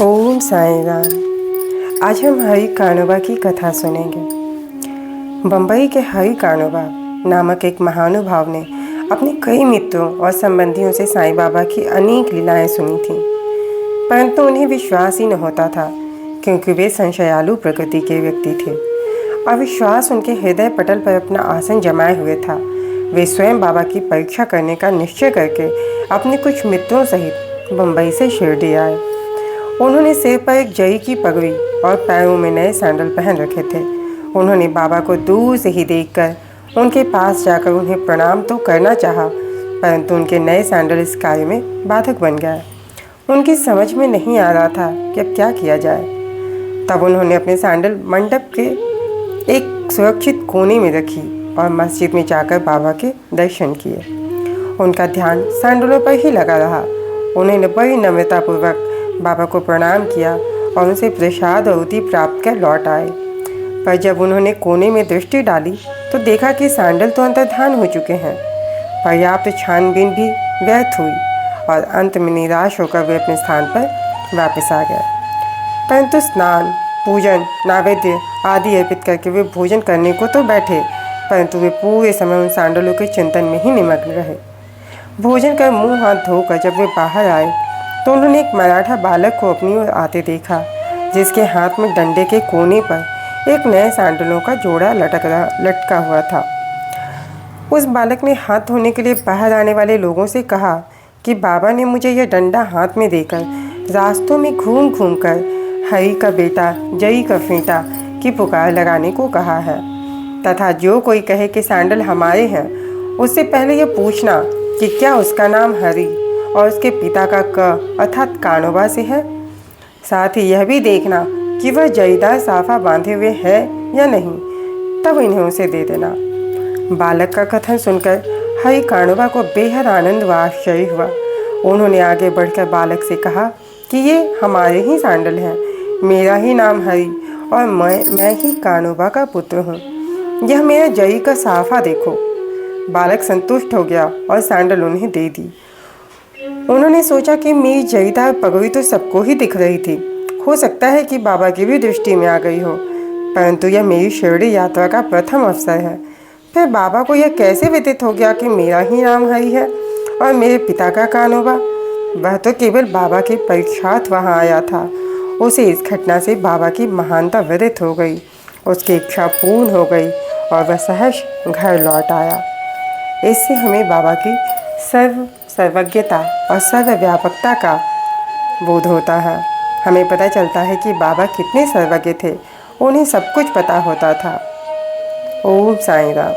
ओम साईं राम। आज हम हरि कानोबा की कथा सुनेंगे। बम्बई के हरि कानोबा नामक एक महानुभाव ने अपने कई मित्रों और संबंधियों से साईं बाबा की अनेक लीलाएं सुनी थीं, परंतु उन्हें विश्वास ही न होता था, क्योंकि वे संशयालु प्रकृति के व्यक्ति थे। अविश्वास उनके हृदय पटल पर अपना आसन जमाए हुए था। वे स्वयं बाबा की परीक्षा करने का निश्चय करके अपने कुछ मित्रों सहित बम्बई से शिरडी आए। उन्होंने सिर पर एक जई की पगड़ी और पैरों में नए सैंडल पहन रखे थे। उन्होंने बाबा को दूर से ही देखकर उनके पास जाकर उन्हें प्रणाम तो करना चाहा, परंतु उनके नए सैंडल इस कार्य में बाधक बन गए। उनकी समझ में नहीं आ रहा था कि अब क्या किया जाए। तब उन्होंने अपने सैंडल मंडप के एक सुरक्षित कोने में रखी और मस्जिद में जाकर बाबा के दर्शन किए। उनका ध्यान सैंडलों पर ही लगा रहा। उन्होंने बड़ी नम्रतापूर्वक बाबा को प्रणाम किया और उनसे प्रसाद और उदी प्राप्त कर लौट आए। पर जब उन्होंने कोने में दृष्टि डाली तो देखा कि सैंडल तो अंतर्धान हो चुके हैं। पर्याप्त छानबीन भी व्यर्थ हुई और अंत में निराश होकर वे अपने स्थान पर वापस आ गए। परंतु स्नान, पूजन, नैवेद्य आदि अर्पित करके वे भोजन करने को तो बैठे, परंतु वे पूरे समय उन सैंडलों के चिंतन में ही निमग्न रहे। भोजन कर मुंह हाथ धोकर जब वे बाहर आए तो उन्होंने एक मराठा बालक को अपनी ओर आते देखा, जिसके हाथ में डंडे के कोने पर एक नए सैंडलों का जोड़ा लटका हुआ था। उस बालक ने हाथ धोने के लिए बाहर आने वाले लोगों से कहा कि बाबा ने मुझे यह डंडा हाथ में देकर रास्तों में घूम घूम कर हरि का बेटा, जई का फेंटा की पुकार लगाने को कहा है, तथा जो कोई कहे कि सैंडल हमारे हैं, उससे पहले यह पूछना कि क्या उसका नाम हरि और उसके पिता का क अर्थात कानोबा से है। साथ ही यह भी देखना कि वह जईदार साफा बांधे हुए है या नहीं, तब इन्हें उसे दे देना। बालक का कथन सुनकर हरि कानोबा को बेहद आनंद व आश्चर्य हुआ। उन्होंने आगे बढ़कर बालक से कहा कि ये हमारे ही सैंडल हैं। मेरा ही नाम हरि और मैं ही कानोबा का पुत्र हूँ। यह मेरा जई का साफा देखो। बालक संतुष्ट हो गया और सैंडल उन्हें दे दी। उन्होंने सोचा कि मेरी जईदार पगड़ी तो सबको ही दिख रही थी, हो सकता है कि बाबा की भी दृष्टि में आ गई हो, परंतु यह मेरी शिरडी यात्रा का प्रथम अवसर है। फिर बाबा को यह कैसे व्यतीत हो गया कि मेरा ही नाम हरि है और मेरे पिता का कानोबा? वह तो केवल बाबा के परीक्षार्थ वहाँ आया था। उसे इस घटना से बाबा की महानता व्यतीत हो गई, उसकी इच्छा पूर्ण हो गई और वह सहर्ष घर लौट आया। इससे हमें बाबा की सर्वज्ञता और सर्वव्यापकता का बोध होता है। हमें पता चलता है कि बाबा कितने सर्वज्ञ थे, उन्हें सब कुछ पता होता था। ओम साईं राम।